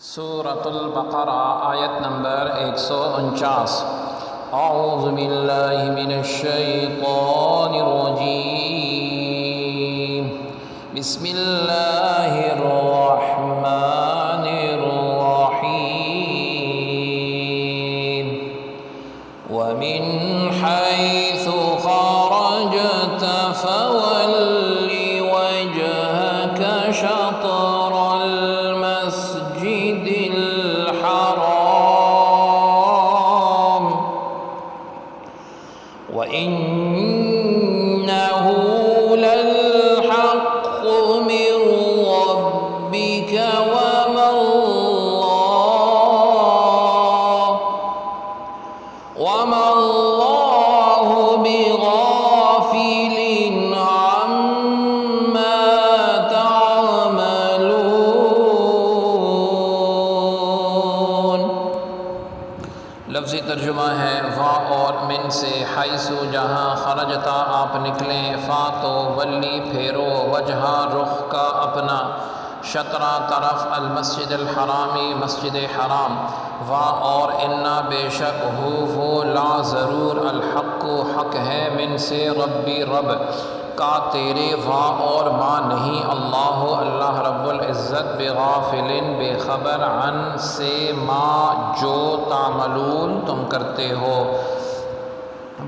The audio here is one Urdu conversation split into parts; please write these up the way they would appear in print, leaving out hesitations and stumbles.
سورۃ البقرہ آیت نمبر 149۔ اعوذ باللہ من الشیطان الرجیم، بسم اللہ الرحمن الرحیم۔ ومن حیث خرجت فول وجہک شطر المسجد الحرام وإنه للحق من ربك وما الله بغافل عما تعملون۔ لفظی ترجمہ ہے وا اور من سے، حیثو جہاں، خرجتا آپ نکلیں، فا تو ولی پھیرو، وجہ رخ کا اپنا، شطرہ طرف، المسجد الحرامی مسجد حرام، وا اور انا بے شک ہو وہ لا ضرور، الحق حق ہے، من سے ربی رب کا تیرے، وا اور ما نہیں، اللہ اللہ رب العزت، بغافل بے خبر، عن سے ما جو، تعملون تم کرتے ہو۔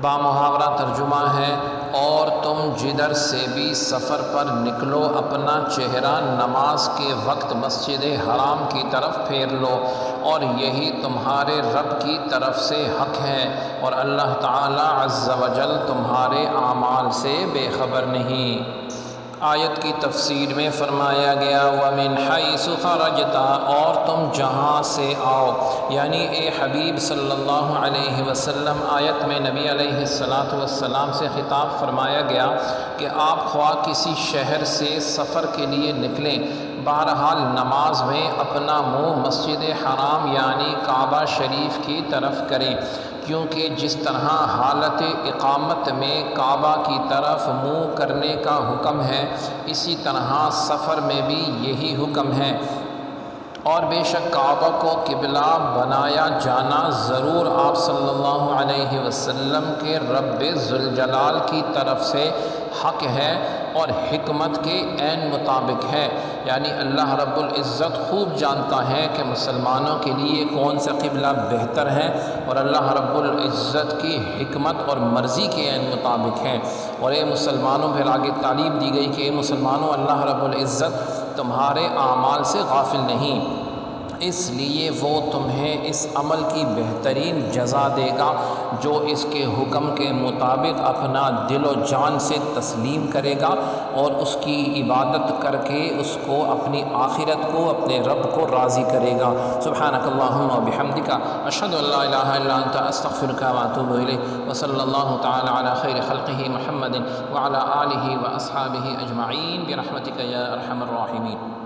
با محاورہ ترجمہ ہے اور تم جدھر سے بھی سفر پر نکلو، اپنا چہرہ نماز کے وقت مسجد حرام کی طرف پھیر لو، اور یہی تمہارے رب کی طرف سے حق ہے، اور اللہ تعالی عز و جل تمہارے اعمال سے بے خبر نہیں۔ آیت کی تفسیر میں فرمایا گیا وَمِنْ حَيْثُ خَرَجْتَ، اور تم جہاں سے آؤ، یعنی اے حبیب صلی اللہ علیہ وسلم، آیت میں نبی علیہ السلام سے خطاب فرمایا گیا کہ آپ خواہ کسی شہر سے سفر کے لیے نکلیں، بہرحال نماز میں اپنا منہ مسجد حرام یعنی کعبہ شریف کی طرف کریں، کیونکہ جس طرح حالت اقامت میں کعبہ کی طرف منہ کرنے کا حکم ہے، اسی طرح سفر میں بھی یہی حکم ہے، اور بے شک کعبہ کو قبلہ بنایا جانا ضرور آپ صلی اللہ علیہ وسلم کے رب ذوالجلال کی طرف سے حق ہے اور حکمت کے عین مطابق ہے، یعنی اللہ رب العزت خوب جانتا ہے کہ مسلمانوں کے لیے کون سا قبلہ بہتر ہے، اور اللہ رب العزت کی حکمت اور مرضی کے عین مطابق ہے۔ اور اے مسلمانوں، پھر آگے تعلیم دی گئی کہ اے مسلمانوں، اللہ رب العزت تمہارے اعمال سے غافل نہیں، اس لیے وہ تمہیں اس عمل کی بہترین جزا دے گا جو اس کے حکم کے مطابق اپنا دل و جان سے تسلیم کرے گا اور اس کی عبادت کر کے اس کو اپنی آخرت کو، اپنے رب کو راضی کرے گا۔ سبحانک اللہم و بحمدک، اشہد ان لا الہ الا انت، استغفرک و اتوب الیک، وصلی اللہ تعالی علی خیر خلقہ محمد وعلی آلہ و اصحابہ اجمعین برحمتک یا ارحم الراحمین۔